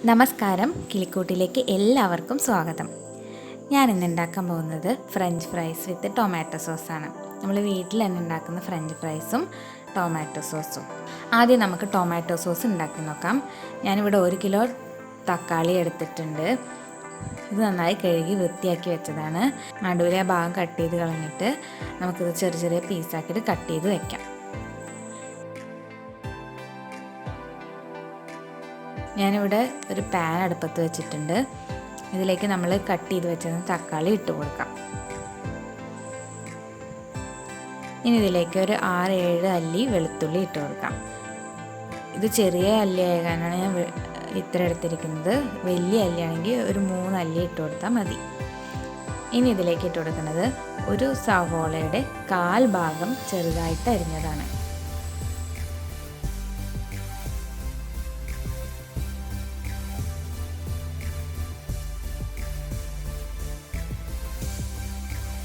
നമസ്കാരം, കിളിക്കൂട്ടിലേക്ക് എല്ലാവർക്കും സ്വാഗതം. ഞാൻ ഇന്ന് ഉണ്ടാക്കാൻ പോകുന്നത് ഫ്രഞ്ച് ഫ്രൈസ് വിത്ത് ടൊമാറ്റോ സോസാണ്. നമ്മൾ വീട്ടിൽ തന്നെ ഉണ്ടാക്കുന്ന ഫ്രഞ്ച് ഫ്രൈസും ടൊമാറ്റോ സോസും. ആദ്യം നമുക്ക് ടൊമാറ്റോ സോസ് ഉണ്ടാക്കി നോക്കാം. ഞാനിവിടെ 1 കിലോ തക്കാളി എടുത്തിട്ടുണ്ട്. ഇത് നന്നായി കഴുകി വൃത്തിയാക്കി വെച്ചതാണ്. നടുവിലെ ഭാഗം കട്ട് ചെയ്ത് കളഞ്ഞിട്ട് നമുക്കിത് ചെറിയ ചെറിയ പീസാക്കിയിട്ട് കട്ട് ചെയ്ത് വയ്ക്കാം. ഞാനിവിടെ ഒരു പാൻ അടുപ്പത്ത് വെച്ചിട്ടുണ്ട്. ഇതിലേക്ക് നമ്മൾ കട്ട് ചെയ്ത് വെച്ചത് തക്കാളി ഇട്ട് കൊടുക്കാം. ഇനി ഇതിലേക്ക് ഒരു 6-7 അല്ലി വെളുത്തുള്ളി ഇട്ട് കൊടുക്കാം. ഇത് ചെറിയ അല്ലി ആകാനാണ് ഞാൻ ഇത്ര എടുത്തിരിക്കുന്നത്. വലിയ അല്ലിയാണെങ്കിൽ ഒരു 3 അല്ലി ഇട്ട് കൊടുത്താൽ മതി. ഇനി ഇതിലേക്ക് ഇട്ട് കൊടുക്കുന്നത് ഒരു സവോളയുടെ 1/4 ഭാഗം ചെറുതായിട്ട് അരിഞ്ഞതാണ്.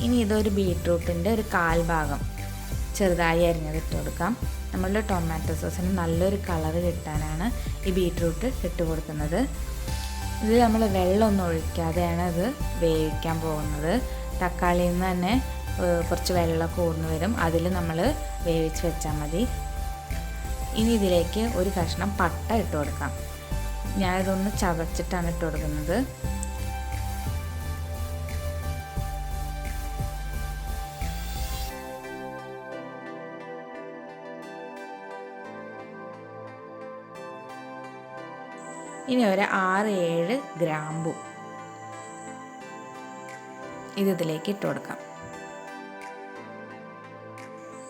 ഇനി ഇതൊരു ബീട്രൂട്ടിൻ്റെ ഒരു 1/4 ഭാഗം ചെറുതായി അരിഞ്ഞത് ഇട്ട് കൊടുക്കാം. നമ്മളുടെ ടൊമാറ്റോ സോസിന് നല്ലൊരു കളറ് കിട്ടാനാണ് ഈ ബീട്രൂട്ട് ഇട്ട് കൊടുക്കുന്നത്. ഇതിൽ നമ്മൾ വെള്ളമൊന്നും ഒഴിക്കാതെയാണ് ഇത് വേവിക്കാൻ പോകുന്നത്. തക്കാളിയിൽ നിന്ന് തന്നെ കുറച്ച് വെള്ളമൊക്കെ ഊർന്ന് വരും. അതിൽ നമ്മൾ വേവിച്ച് വെച്ചാൽ മതി. ഇനി ഇതിലേക്ക് ഒരു കഷ്ണം പട്ട ഇട്ട് കൊടുക്കാം. ഞാനിതൊന്ന് ചതച്ചിട്ടാണ് ഇട്ട് കൊടുക്കുന്നത്. ഇനി ഒരു 6-7 ഗ്രാമ്പു ഇതിലേക്ക് ഇട്ട് കൊടുക്കാം.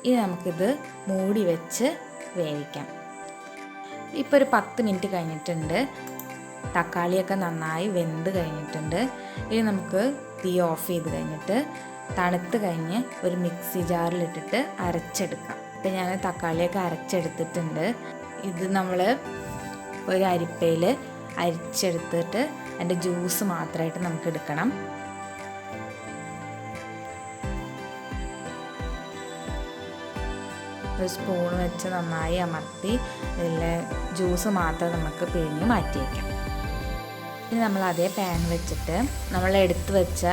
ഇനി നമുക്കിത് മൂടി വെച്ച് വേവിക്കാം. ഇപ്പോൾ ഒരു 10 മിനിറ്റ് കഴിഞ്ഞിട്ടുണ്ട്. തക്കാളിയൊക്കെ നന്നായി വെന്ത് കഴിഞ്ഞിട്ടുണ്ട്. ഇനി നമുക്ക് തീ ഓഫ് ചെയ്ത് കഴിഞ്ഞിട്ട് തണുത്ത് കഴിഞ്ഞ് ഒരു മിക്സി ജാറിലിട്ടിട്ട് അരച്ചെടുക്കാം. ഇപ്പം ഞാൻ തക്കാളിയൊക്കെ അരച്ചെടുത്തിട്ടുണ്ട്. ഇത് നമ്മൾ ഒരു അരിപ്പയിൽ അരിച്ചെടുത്തിട്ട് അതിൻ്റെ ജ്യൂസ് മാത്രമായിട്ട് നമുക്ക് എടുക്കണം. ഒരു സ്പൂൺ വെച്ച് നന്നായി അമർത്തി ഇതിലെ ജ്യൂസ് മാത്രം നമുക്ക് പിഴിഞ്ഞ് മാറ്റി വയ്ക്കാം. ഇനി നമ്മൾ അതേ പാൻ വെച്ചിട്ട് നമ്മൾ എടുത്ത് വെച്ച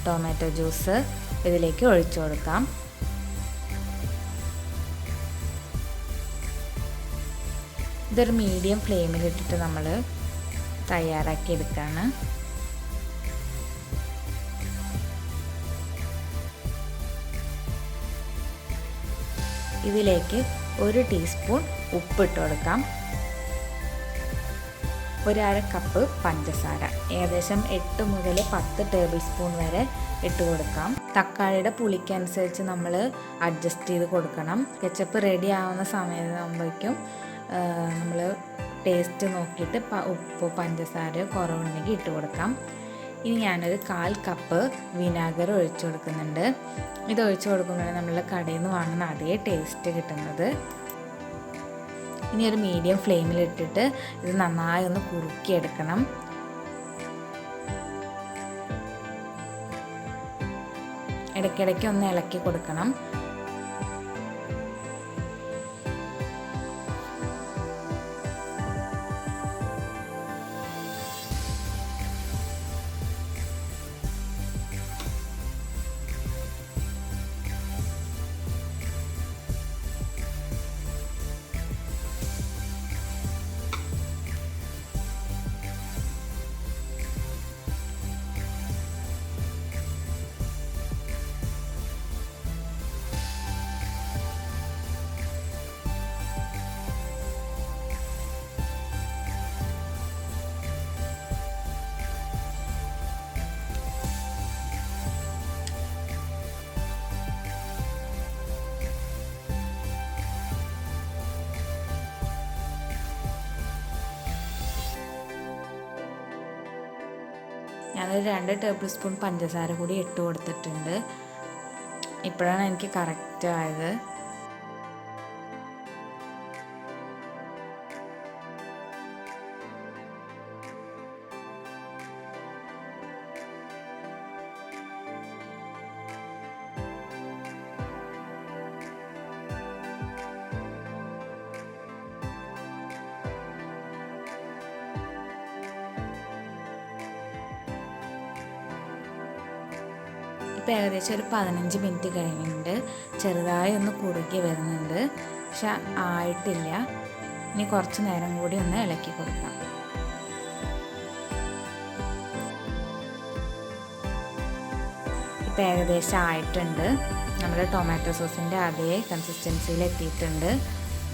ടൊമാറ്റോ ജ്യൂസ് ഇതിലേക്ക് ഒഴിച്ചു കൊടുക്കാം. ഇതൊരു മീഡിയം ഫ്ലെയിമിലിട്ടിട്ട് നമ്മൾ തയ്യാറാക്കി എടുക്കുകയാണ്. ഇതിലേക്ക് 1 ടീസ്പൂൺ ഉപ്പിട്ട് കൊടുക്കാം. 1/2 കപ്പ് പഞ്ചസാര, ഏകദേശം 8 മുതൽ 10 ടേബിൾ സ്പൂൺ വരെ ഇട്ട് കൊടുക്കാം. തക്കാളിയുടെ പുളിക്കനുസരിച്ച് നമ്മൾ അഡ്ജസ്റ്റ് ചെയ്ത് കൊടുക്കണം. കെച്ചപ്പ് റെഡി ആവുന്ന സമയമാകുമ്പോഴേക്കും നമ്മൾ ടേസ്റ്റ് നോക്കിയിട്ട് ഉപ്പ് പഞ്ചസാര കുറവുണ്ടെങ്കിൽ ഇട്ട് കൊടുക്കാം. ഇനി ഞാനൊരു 1/4 കപ്പ് വിനാഗർ ഒഴിച്ചു കൊടുക്കുന്നുണ്ട്. ഇത് ഒഴിച്ചു കൊടുക്കുമ്പോൾ നമ്മൾ കടയിൽ നിന്ന് വാങ്ങുന്ന അതേ ടേസ്റ്റ് കിട്ടുന്നത്. ഇനി ഒരു മീഡിയം ഫ്ലെയിമിലിട്ടിട്ട് ഇത് നന്നായി ഒന്ന് കുറുക്കിയെടുക്കണം. ഇടയ്ക്കിടയ്ക്ക് ഒന്ന് ഇളക്കി കൊടുക്കണം. ഞാനൊരു 2 ടേബിൾ സ്പൂൺ പഞ്ചസാര കൂടി ഇട്ട് കൊടുത്തിട്ടുണ്ട്. ഇപ്പോഴാണ് എനിക്ക് കറക്റ്റ് ആയത്. ഇതിപ്പോൾ ഏകദേശം ഒരു 15 മിനിറ്റ് കഴിഞ്ഞിട്ടുണ്ട്. ചെറുതായി ഒന്ന് കുറുകി വരുന്നുണ്ട്, പക്ഷെ ആയിട്ടില്ല. ഇനി കുറച്ച് നേരം കൂടി ഒന്ന് ഇളക്കി കൊടുക്കാം. ഇപ്പോൾ ഏകദേശം ആയിട്ടുണ്ട്. നമ്മുടെ ടൊമാറ്റോ സോസിൻ്റെ അതേ കൺസിസ്റ്റൻസിയിൽ എത്തിയിട്ടുണ്ട്.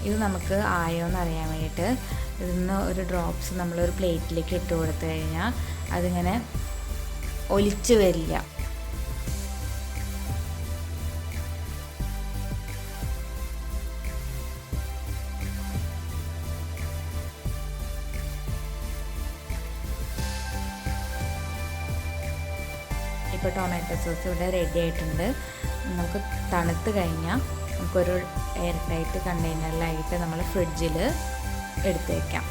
ഇത് നമുക്ക് ആയോ എന്ന് അറിയാൻ വേണ്ടിയിട്ട് ഇതിൽ നിന്ന് ഒരു ഡ്രോപ്സ് നമ്മളൊരു പ്ലേറ്റിലേക്ക് ഇട്ട് കൊടുത്തു കഴിഞ്ഞാൽ അതിങ്ങനെ ഒലിച്ച് വരില്ല. ഇപ്പോൾ ടൊമാറ്റോ സോസ് ഇവിടെ റെഡി ആയിട്ടുണ്ട്. നമുക്ക് തണുത്ത് കഴിഞ്ഞാൽ നമുക്കൊരു എയർ ടൈറ്റ് കണ്ടെയ്നറിലായിട്ട് നമ്മൾ ഫ്രിഡ്ജിൽ എടുത്ത് വയ്ക്കാം.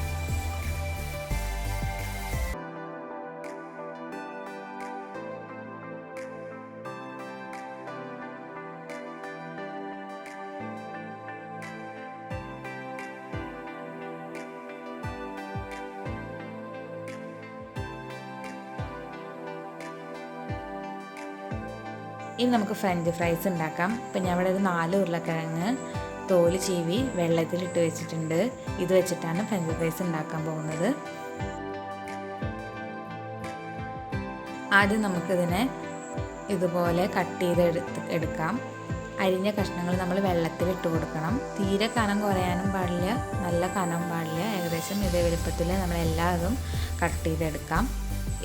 ഇനി നമുക്ക് ഫ്രഞ്ച് ഫ്രൈസ് ഉണ്ടാക്കാം. ഇപ്പം ഞാൻ ഇവിടെ ഒരു 4 ഉരുളക്കിഴങ്ങ് തോല് ചീവി വെള്ളത്തിലിട്ട് വെച്ചിട്ടുണ്ട്. ഇത് വെച്ചിട്ടാണ് ഫ്രഞ്ച് ഫ്രൈസ് ഉണ്ടാക്കാൻ പോകുന്നത്. ആദ്യം നമുക്കിതിനെ ഇതുപോലെ കട്ട് ചെയ്ത് എടുക്കാം. അരിഞ്ഞ കഷ്ണങ്ങൾ നമ്മൾ വെള്ളത്തിലിട്ട് കൊടുക്കണം. തീരെ കനം കുറയാനും പാടില്ല, നല്ല കനം പാടില്ല. ഏകദേശം ഇതേ വലുപ്പത്തിൽ നമ്മളെല്ലാതും കട്ട് ചെയ്തെടുക്കാം.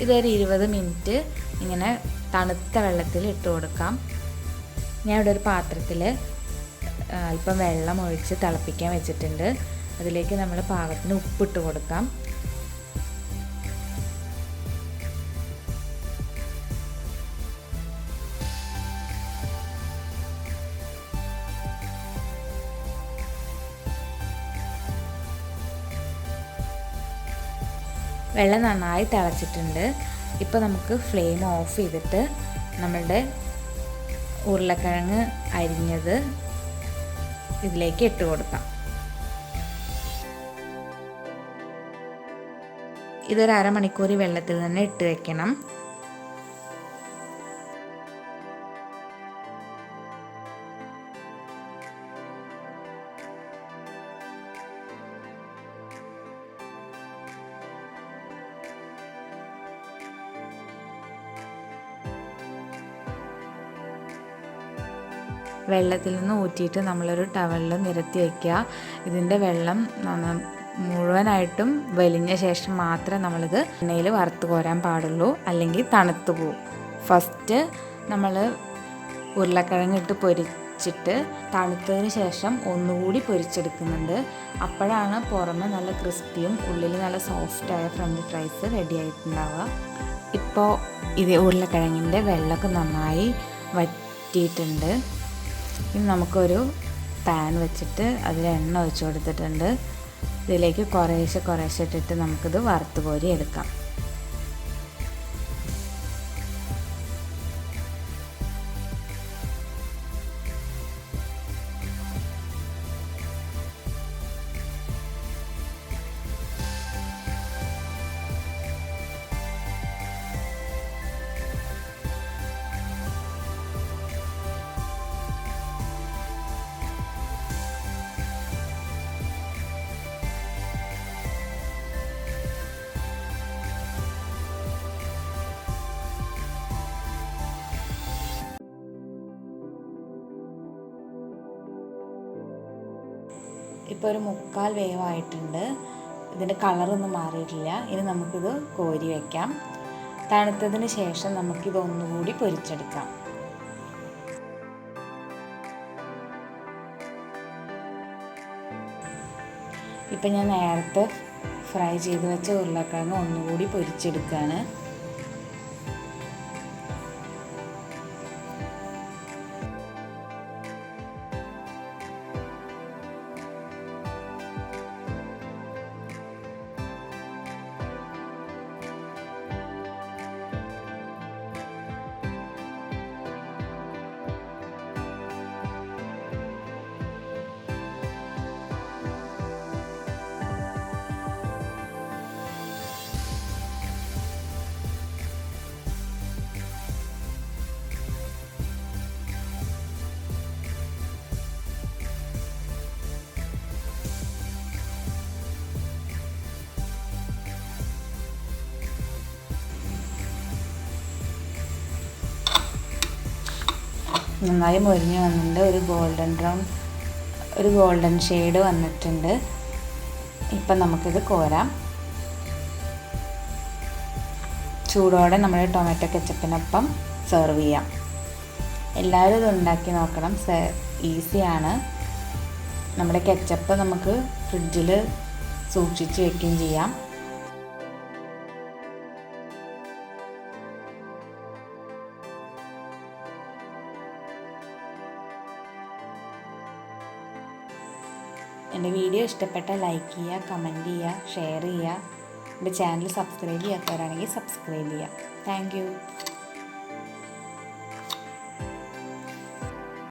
ഇതൊരു 20 മിനിറ്റ് ഇങ്ങനെ തണുത്ത വെള്ളത്തിൽ ഇട്ട് കൊടുക്കാം. ഞാൻ ഇവിടെ ഒരു പാത്രത്തിൽ അല്പം വെള്ളം ഒഴിച്ച് തിളപ്പിക്കാൻ വെച്ചിട്ടുണ്ട്. അതിലേക്ക് നമ്മൾ പാകത്തിന് ഉപ്പിട്ട് കൊടുക്കാം. വെള്ളം നന്നായി തിളച്ചിട്ടുണ്ട്. ഇപ്പോൾ നമുക്ക് ഫ്ലെയിം ഓഫ് ചെയ്തിട്ട് നമ്മളുടെ ഉരുളക്കിഴങ്ങ് അരിഞ്ഞത് ഇതിലേക്ക് ഇട്ട് കൊടുക്കാം. ഇതൊരു അരമണിക്കൂർ വെള്ളത്തിൽ തന്നെ ഇട്ട് വെക്കണം. വെള്ളത്തിൽ നിന്ന് ഊറ്റിയിട്ട് നമ്മളൊരു ടവലിൽ നിരത്തി വയ്ക്കുക. ഇതിൻ്റെ വെള്ളം മുഴുവനായിട്ടും വലിഞ്ഞ ശേഷം മാത്രമേ നമ്മളിത് എണ്ണയിൽ വറുത്ത് കോരാൻ പാടുള്ളൂ, അല്ലെങ്കിൽ തണുത്ത് പോവും. ഫസ്റ്റ് നമ്മൾ ഉരുളക്കിഴങ്ങിട്ട് പൊരിച്ചിട്ട് തണുത്തതിന് ശേഷം ഒന്നുകൂടി പൊരിച്ചെടുക്കുന്നുണ്ട്. അപ്പോഴാണ് പുറമെ നല്ല ക്രിസ്പിയും ഉള്ളിൽ നല്ല സോഫ്റ്റായ ഫ്രഞ്ച് ഫ്രൈസ് റെഡി ആയിട്ടുണ്ടാവുക. ഇപ്പോൾ ഇത് ഉരുളക്കിഴങ്ങിൻ്റെ വെള്ളമൊക്കെ നന്നായി വറ്റിയിട്ടുണ്ട്. ഇനി നമുക്കൊരു പാൻ വെച്ചിട്ട് അതിൽ എണ്ണ ഒഴിച്ച് കൊടുത്തിട്ടുണ്ട്. ഇതിലേക്ക് കുറേശ്ശെ ഇട്ടിട്ട് നമുക്കിത് വറുത്ത് കോരി എടുക്കാം. ഇപ്പോൾ ഒരു 3/4 വേവായിട്ടുണ്ട്. ഇതിൻ്റെ കളറൊന്നും മാറിയിട്ടില്ല. ഇനി നമുക്കിത് കോരി വയ്ക്കാം. തണുത്തതിന് ശേഷം നമുക്കിത് ഒന്നുകൂടി പൊരിച്ചെടുക്കാം. ഇപ്പം ഞാൻ നേരത്തെ ഫ്രൈ ചെയ്ത് വെച്ച ഉരുളക്കിഴങ്ങ് ഒന്നുകൂടി പൊരിച്ചെടുക്കുകയാണ്. നന്നായി മൊരിഞ്ഞ് വന്നിട്ടുണ്ട്. ഒരു ഗോൾഡൻ ഷെയ്ഡ് വന്നിട്ടുണ്ട്. ഇപ്പം നമുക്കിത് കോരാം. ചൂടോടെ നമ്മൾ ടൊമാറ്റോ കെച്ചപ്പിനൊപ്പം സെർവ് ചെയ്യാം. എല്ലാവരും ഇത് ഉണ്ടാക്കി നോക്കണം. ഈസിയാണ്. നമ്മുടെ കെച്ചപ്പ് നമുക്ക് ഫ്രിഡ്ജിൽ സൂക്ഷിച്ച് വെക്കുകയും ചെയ്യാം. എൻ്റെ വീഡിയോ ഇഷ്ടപ്പെട്ടാൽ ലൈക്ക് ചെയ്യുക, കമൻറ്റ് ചെയ്യുക, ഷെയർ ചെയ്യുക. എൻ്റെ ചാനൽ സബ്സ്ക്രൈബ് ചെയ്യാത്തവരാണെങ്കിൽ സബ്സ്ക്രൈബ് ചെയ്യുക. Thank you.